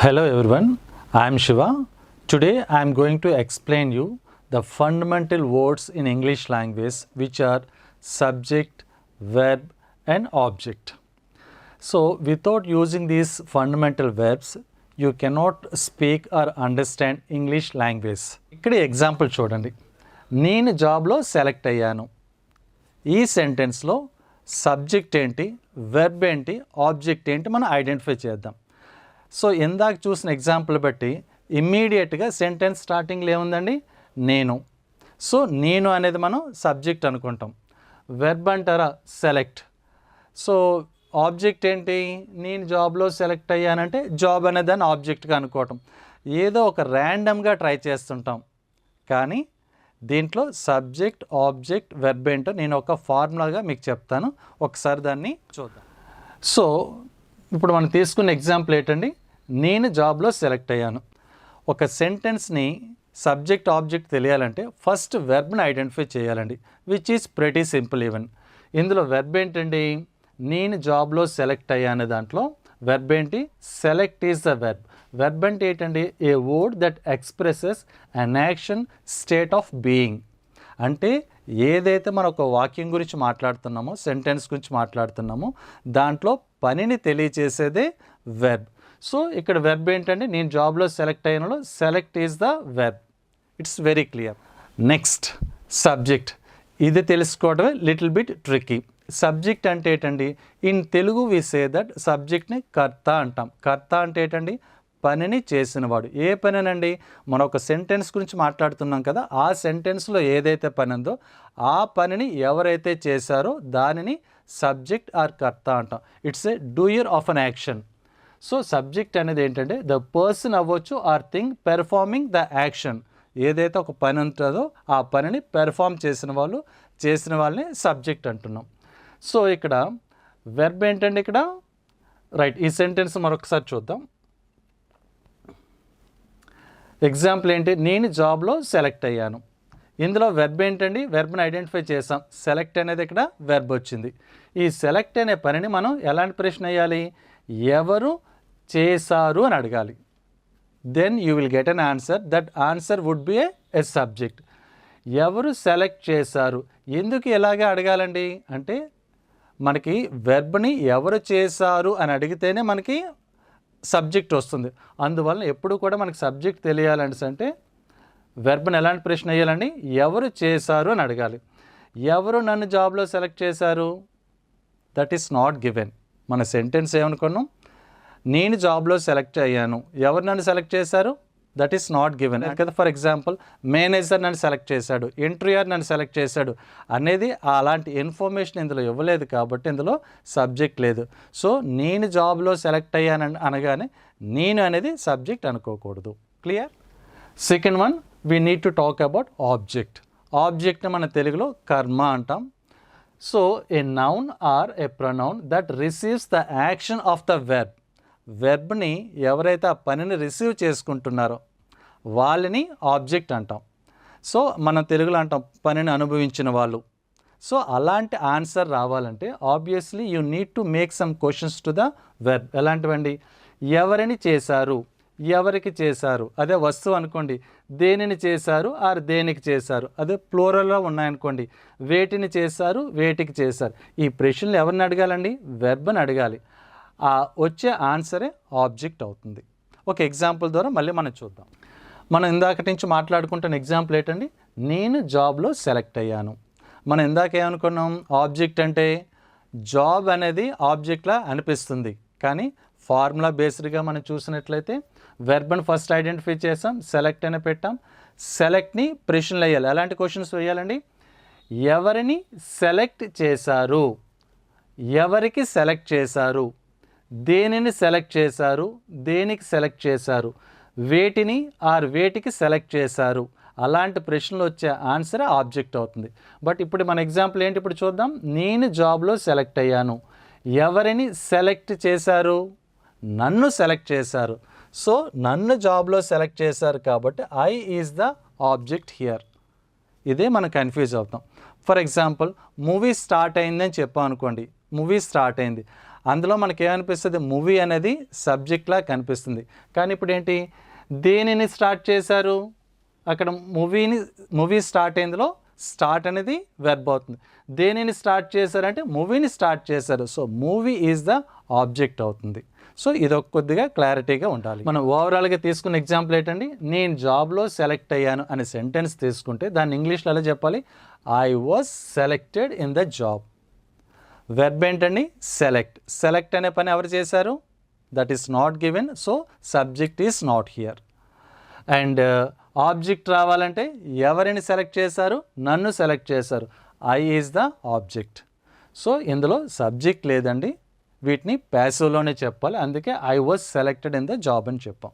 Hello everyone, I am Shiva. Today I am going to explain you the fundamental words in English language which are subject, verb and object. So without using these fundamental verbs, you cannot speak or understand English language. ఇక్కడ example చూడండి. నేను జాబ్లో select అయ్యాను. ఈ సెంటెన్స్లో subject ఏంటి, verb ఏంటి, object ఏంటి మనం ఐడెంటిఫై చేద్దాం. సో ఇందాక చూసిన ఎగ్జాంపుల్ బట్టి ఇమ్మీడియట్గా సెంటెన్స్ స్టార్టింగ్లో ఏముందండి, నేను. సో నేను అనేది మనం సబ్జెక్ట్ అనుకుంటాం. వెర్బ్ అంటారా, సెలెక్ట్. సో ఆబ్జెక్ట్ ఏంటి, నేను జాబ్లో సెలెక్ట్ అయ్యానంటే జాబ్ అనే దాన్ని ఆబ్జెక్ట్గా అనుకోవటం. ఏదో ఒక ర్యాండమ్గా ట్రై చేస్తుంటాం. కానీ దీంట్లో సబ్జెక్ట్, ఆబ్జెక్ట్, వెర్బ్ ఏంటో నేను ఒక ఫార్ములాగా మీకు చెప్తాను. ఒకసారి దాన్ని చూద్దాం. సో ఇప్పుడు మనం తీసుకున్న ఎగ్జాంపుల్ ఏంటండి, నేను జాబ్లో సెలెక్ట్ అయ్యాను. ఒక సెంటెన్స్ని సబ్జెక్ట్, ఆబ్జెక్ట్ తెలియాలంటే ఫస్ట్ వెర్బ్ని ఐడెంటిఫై చేయాలండి, which is pretty simple even. ఇందులో వెర్బ్ ఏంటండి, నేను జాబ్లో సెలెక్ట్ అయ్యాను. దాంట్లో వెర్బ్ ఏంటి, select is the verb. Verb అంటే ఏంటండి, a word that expresses an action state of being. అంటే ఏదైతే మనం ఒక వాక్యం గురించి మాట్లాడుతున్నామో, సెంటెన్స్ గురించి మాట్లాడుతున్నామో దాంట్లో పనిని తెలియచేసేదే వెర్బ్. సో ఇక్కడ వెర్బ్ ఏంటంటే, నేను జాబ్లో సెలెక్ట్ అయినలో select is the verb. It's very clear. Next subject. ఇది తెలుసుకోవడమే లిటిల్ బిట్ ట్రిక్కీ. సబ్జెక్ట్ అంటే ఏంటండి, in Telugu we say that సబ్జెక్ట్ని కర్త అంటాం. కర్త అంటే ఏంటండి, పనిని చేసినవాడు. ఏ పనినండి, మనం ఒక సెంటెన్స్ గురించి మాట్లాడుతున్నాం కదా, ఆ సెంటెన్స్లో ఏదైతే పని ఉందో ఆ పనిని ఎవరైతే చేశారో దానిని సబ్జెక్ట్ ఆర్ కర్త అంటాం. It's a doer of an action. So subject అనేది ఏంటంటే ద పర్సన్ అవ్వచ్చు or thing performing the action. ఏదైతే ఒక పని ఉంటుందో ఆ పనిని పెర్ఫార్మ్ చేసిన వాళ్ళని సబ్జెక్ట్ అంటున్నాం. సో ఇక్కడ వెర్బ్ ఏంటండి, ఇక్కడ రైట్. ఈ సెంటెన్స్ మరొకసారి చూద్దాం. ఎగ్జాంపుల్ ఏంటి, నేను జాబ్లో సెలెక్ట్ అయ్యాను. ఇందులో వెర్బ్ ఏంటండి, వెర్బ్ని ఐడెంటిఫై చేసాం. సెలెక్ట్ అనేది ఇక్కడ వెర్బ్ వచ్చింది. ఈ సెలెక్ట్ అనే పనిని మనం ఎలాంటి ప్రశ్న వేయాలి, ఎవరు చేశారు అని అడగాలి. Then you will get an answer. That answer would be a subject. ఎవరు సెలెక్ట్ చేశారు, ఎందుకు ఎలాగే అడగాలండి అంటే, మనకి వెర్బ్ని ఎవరు చేశారు అని అడిగితేనే మనకి సబ్జెక్ట్ వస్తుంది. అందువల్ల ఎప్పుడు కూడా మనకి సబ్జెక్ట్ తెలియాలంటే వెర్బ్ని ఎలాంటి ప్రశ్న వేయాలండి, ఎవరు చేశారు అని అడగాలి. ఎవరు నన్ను జాబ్లో సెలెక్ట్ చేశారు, దట్ ఈస్ నాట్ గివెన్. మన సెంటెన్స్ ఏమనుకున్నాం, నేను జాబ్లో సెలెక్ట్ అయ్యాను, ఎవరు నన్ను సెలెక్ట్ చేశారు, దట్ ఈస్ నాట్ గివెన్ కదా. ఫర్ ఎగ్జాంపుల్, మేనేజర్ నన్ను సెలెక్ట్ చేశాడు, ఇంటర్వ్యూయర్ నన్ను సెలెక్ట్ చేశాడు అనేది అలాంటి ఇన్ఫర్మేషన్ ఇందులో ఇవ్వలేదు కాబట్టి ఇందులో సబ్జెక్ట్ లేదు. సో నేను జాబ్లో సెలెక్ట్ అయ్యాను అనగానే నేను అనేది సబ్జెక్ట్ అనుకోకూడదు. Clear. Second one, we need to talk about object. ఆబ్జెక్ట్ని మన తెలుగులో కర్మ అంటాం. So a noun or a pronoun that receives the action of the verb. వెర్బ్ని ఎవరైతే ఆ పనిని రిసీవ్ చేసుకుంటున్నారో వాళ్ళని ఆబ్జెక్ట్ అంటాం. సో మనం తెలుగులో అంటాం పనిని అనుభవించిన వాళ్ళు. సో అలాంటి ఆన్సర్ రావాలంటే obviously you need to make some questions to the verb. ఎలాంటివండి, ఎవరిని చేశారు, ఎవరికి చేశారు, అదే వస్తువు అనుకోండి, దేనిని చేశారు ఆర్ దేనికి చేశారు, అదే ప్లూరల్లో ఉన్నాయనుకోండి, వేటిని చేశారు, వేటికి చేశారు. ఈ ప్రశ్నలు ఎవరిని అడగాలండి, వెర్బ్ని అడగాలి. ఆ వచ్చే ఆన్సరే ఆబ్జెక్ట్ అవుతుంది. ఒక ఎగ్జాంపుల్ ద్వారా మళ్ళీ మనం చూద్దాం. మనం ఇందాక నుంచి మాట్లాడుకుంటున్న ఎగ్జాంపుల్ ఏంటండి, నేను జాబ్లో సెలెక్ట్ అయ్యాను. మనం ఇందాక ఏమనుకున్నాం, ఆబ్జెక్ట్ అంటే జాబ్ అనేది ఆబ్జెక్ట్లా అనిపిస్తుంది. కానీ ఫార్ములా బేస్డ్గా మనం చూసినట్లయితే వెర్బ్ని ఫస్ట్ ఐడెంటిఫై చేసాం, సెలెక్ట్ అని పెట్టాం. సెలెక్ట్ని ప్రశ్నలు వేయాలి. ఎలాంటి క్వశ్చన్స్ వేయాలండి, ఎవరిని సెలెక్ట్ చేశారు, ఎవరికి సెలెక్ట్ చేశారు, దేనిని సెలెక్ట్ చేశారు, దేనికి సెలెక్ట్ చేశారు, వేటిని ఆర్ వేటికి సెలెక్ట్ చేశారు. అలాంటి ప్రశ్నలు వచ్చే ఆన్సర్ ఆబ్జెక్ట్ అవుతుంది. బట్ ఇప్పుడు మన ఎగ్జాంపుల్ ఏంటి, ఇప్పుడు చూద్దాం. నేను జాబ్లో సెలెక్ట్ అయ్యాను, ఎవరిని సెలెక్ట్ చేశారు, నన్ను సెలెక్ట్ చేశారు. సో నన్ను జాబ్లో సెలెక్ట్ చేశారు కాబట్టి I is the object here. ఇదే మనం కన్ఫ్యూజ్ అవుతాం. ఫర్ ఎగ్జాంపుల్, మూవీ స్టార్ట్ అయిందని చెప్పాం అనుకోండి, మూవీ స్టార్ట్ అయింది. అందులో మనకేమనిపిస్తుంది, మూవీ అనేది సబ్జెక్ట్లా కనిపిస్తుంది. కానీ ఇప్పుడు ఏంటి, దేనిని స్టార్ట్ చేశారు, అక్కడ మూవీ స్టార్ట్ అయిందిలో స్టార్ట్ అనేది వెర్బ్ అవుతుంది. దేనిని స్టార్ట్ చేశారంటే మూవీని స్టార్ట్ చేశారు. So movie is the object అవుతుంది. సో ఇది కొద్దిగా క్లారిటీగా ఉండాలి. మనం ఓవరాల్గా తీసుకున్న ఎగ్జాంపుల్ ఏంటండి, నేను జాబ్లో సెలెక్ట్ అయ్యాను అనే సెంటెన్స్ తీసుకుంటే దాన్ని ఇంగ్లీష్లో ఎలా చెప్పాలి, I was selected in the job. Verb ఏంటండి, సెలెక్ట్. సెలెక్ట్ అనే పని ఎవరు చేశారు, that is not given, so subject is not here. And object రావాలంటే ఎవరిని సెలెక్ట్ చేశారు, నన్ను సెలెక్ట్ చేశారు, I is the object. So ఇందులో సబ్జెక్ట్ లేదండి, వీటిని ప్యాసివ్లోనే చెప్పాలి. అందుకే I was selected in the job అని చెప్పాం.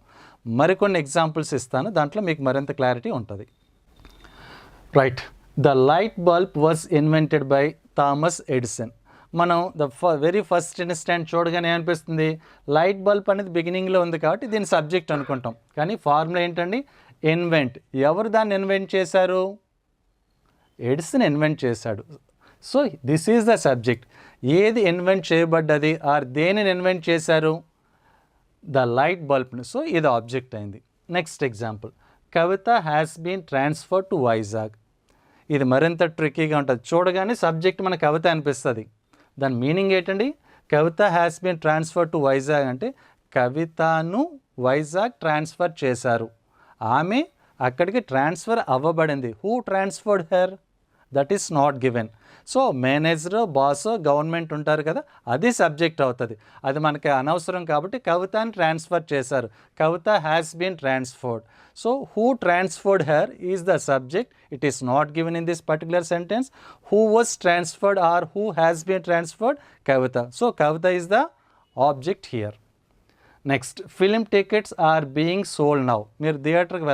మరికొన్ని ఎగ్జాంపుల్స్ ఇస్తాను, దాంట్లో మీకు మరింత క్లారిటీ ఉంటుంది. Right, the light bulb was invented by Thomas Edison. మనం వెరీ ఫస్ట్ ఇన్స్టెంట్ చూడగానే ఏమనిపిస్తుంది, లైట్ బల్బ్ అనేది బిగినింగ్లో ఉంది కాబట్టి దీని సబ్జెక్ట్ అనుకుంటాం. కానీ ఫార్ములా ఏంటండి, ఇన్వెంట్. ఎవరు దాన్ని ఇన్వెంట్ చేశారు, ఎడిసన్ ఇన్వెంట్ చేశాడు. So this is the subject. ఏది ఇన్వెంట్ చేయబడ్డది ఆర్ దేనిని ఇన్వెంట్ చేశారు, ద లైట్ బల్బ్ని. సో ఇది ఆబ్జెక్ట్ అయింది. Next example, Kavitha has been transferred to Vizag. ఇది మరింత ట్రిక్కీగా ఉంటుంది. చూడగానే సబ్జెక్ట్ మన కవిత అనిపిస్తుంది. దాని మీనింగ్ ఏంటండి, Kavitha has been transferred to Vizag అంటే కవితను వైజాగ్ ట్రాన్స్ఫర్ చేశారు, ఆమె అక్కడికి ట్రాన్స్ఫర్ అవ్వబడింది. Who transferred her, that is not given. So manager, boss, government ఉంటారు కదా, అది సబ్జెక్ట్ అవుతుంది. అది మనకి అనవసరం కాబట్టి కవితని ట్రాన్స్ఫర్ చేశారు, Kavitha has been transferred. So who transferred her is the subject. It is not given in this particular sentence. Who was transferred or who has been transferred, Kavitha. So Kavitha is the object here. Next, film tickets are being sold now. మీరు థియేటర్కి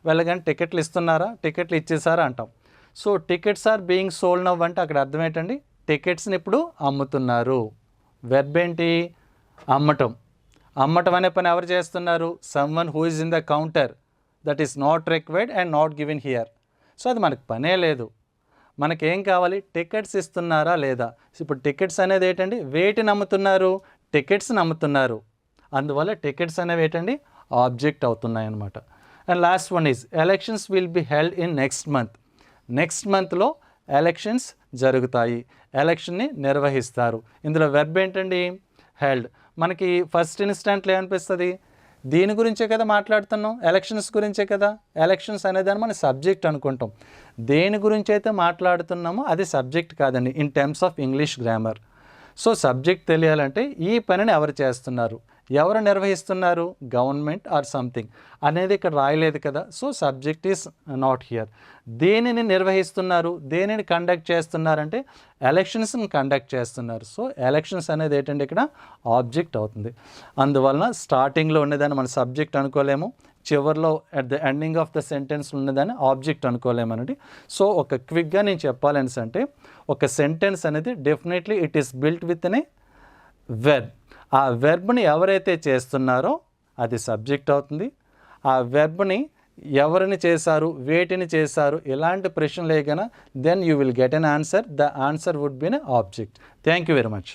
వెళ్ళగానే టికెట్లు ఇస్తున్నారా, టికెట్లు ఇచ్చేసారా అంటాం. So tickets are being sold now అంటే అక్కడ అర్థం ఏంటండి, టికెట్స్ని ఇప్పుడు అమ్ముతున్నారు. వెర్బ్ ఏంటి, అమ్మటం. అమ్మటం అనే పని ఎవరు చేస్తున్నారు, someone who is in the counter. That is not required and not given here. So అది మనకు పనే లేదు. మనకేం కావాలి, టికెట్స్ ఇస్తున్నారా లేదా. ఇప్పుడు టికెట్స్ అనేది ఏంటండి, వేటిని అమ్ముతున్నారు, టికెట్స్ని అమ్ముతున్నారు. అందువల్ల టికెట్స్ అనేవి ఏంటండి, ఆబ్జెక్ట్ అవుతున్నాయి అన్నమాట. And last one is elections will be held in next month. Next మంత్లో ఎలక్షన్స్ జరుగుతాయి, ఎలక్షన్ని నిర్వహిస్తారు. ఇందులో వెర్బ్ ఏంటండి, హెల్డ్. మనకి ఫస్ట్ ఇన్స్టాంట్లో ఏమనిపిస్తుంది, దీని గురించే కదా మాట్లాడుతున్నాం, ఎలక్షన్స్ గురించే కదా. ఎలక్షన్స్ అనేదాన్ని మనం సబ్జెక్ట్ అనుకుంటాం. దేని గురించి అయితే మాట్లాడుతున్నామో అది సబ్జెక్ట్ కాదండి in terms of English grammar. So subject తెలియాలంటే ఈ పనిని ఎవరు చేస్తున్నారు, ఎవరు నిర్వహిస్తున్నారు, గవర్నమెంట్ ఆర్ సంథింగ్ అనేది ఇక్కడ రాయలేదు కదా. So subject is not here. దేనిని నిర్వహిస్తున్నారు, దేనిని కండక్ట్ చేస్తున్నారంటే ఎలక్షన్స్ని కండక్ట్ చేస్తున్నారు. సో ఎలక్షన్స్ అనేది ఏంటంటే ఇక్కడ ఆబ్జెక్ట్ అవుతుంది. అందువలన స్టార్టింగ్లో ఉన్నదాన్ని మనం సబ్జెక్ట్ అనుకోలేము, చివరిలో at the ending of the sentence ఉన్నదాన్ని ఆబ్జెక్ట్ అనుకోలేమనండి. సో ఒక క్విక్గా నేను చెప్పాలని అంటే ఒక సెంటెన్స్ అనేది definitely it is built with a verb. ఆ వెర్బ్ని ఎవరైతే చేస్తున్నారో అది సబ్జెక్ట్ అవుతుంది. ఆ వెర్బ్ని ఎవరిని చేశారు, వేటిని చేశారు, ఇలాంటి ప్రశ్నలు లేకనా then you will get an answer. The answer would be an object. Thank you very much.